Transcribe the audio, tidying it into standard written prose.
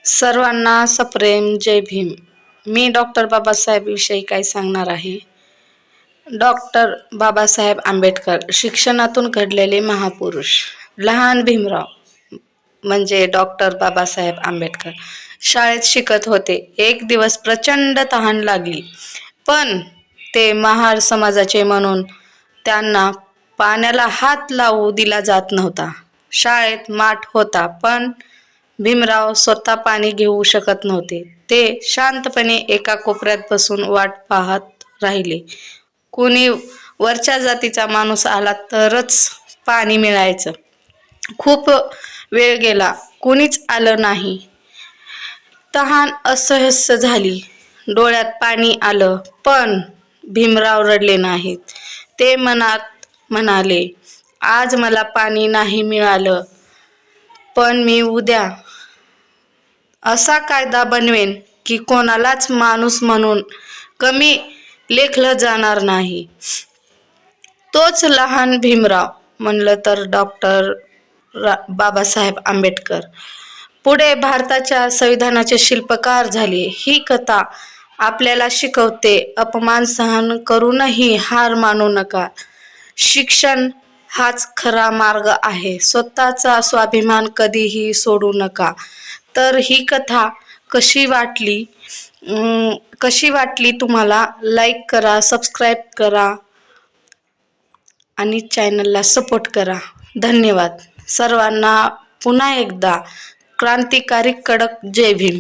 सर्वांना सप्रेम जय भीम. मी डॉक्टर बाबासाहेब विषयी काय सांगणार आहे. डॉक्टर बाबासाहेब आंबेडकर शिक्षणातून घडलेले महापुरुष. लहान भीमराव म्हणजे डॉक्टर बाबासाहेब आंबेडकर शाळेत शिकत होते. एक दिवस प्रचंड तहान लागली, पण ते महार समाजाचे म्हणून त्यांना पाण्याला हात लावू दिला जात नव्हता. शाळेत माठ होता, पण भीमराव स्वतः पाणी घेऊ शकत नव्हते. ते शांतपणे एका कोपऱ्यात बसून वाट पाहत राहिले. कोणी वरच्या जातीचा माणूस आला तरच पाणी मिळायचं. खूप वेळ गेला, कोणीच आलं नाही. तहान असह्य झाली, डोळ्यात पाणी आलं, पण भीमराव रडले नाहीत. ते मनात म्हणाले, आज मला पाणी नाही मिळालं, पण मी उद्या असा कायदा बनवेन की कोणालाच माणूस म्हणून कमी लेखलं जाणार नाही. तोच लहान भीमराव, म्हणलं तर डॉक्टर बाबासाहेब आंबेडकर, पुढे भारताच्या संविधानाचे शिल्पकार झाले. ही कथा आपल्याला शिकवते, अपमान सहन करूनही हार मानू नका. शिक्षण हाच खरा मार्ग आहे. स्वतःचा स्वाभिमान कधीही सोडू नका. तर ही कथा कशी वाटली तुम्हाला? लाईक करा, सबस्क्राईब करा आणि चॅनलला सपोर्ट करा. धन्यवाद. सर्वांना पुन्हा एकदा क्रांतिकारी कडक जय भीम.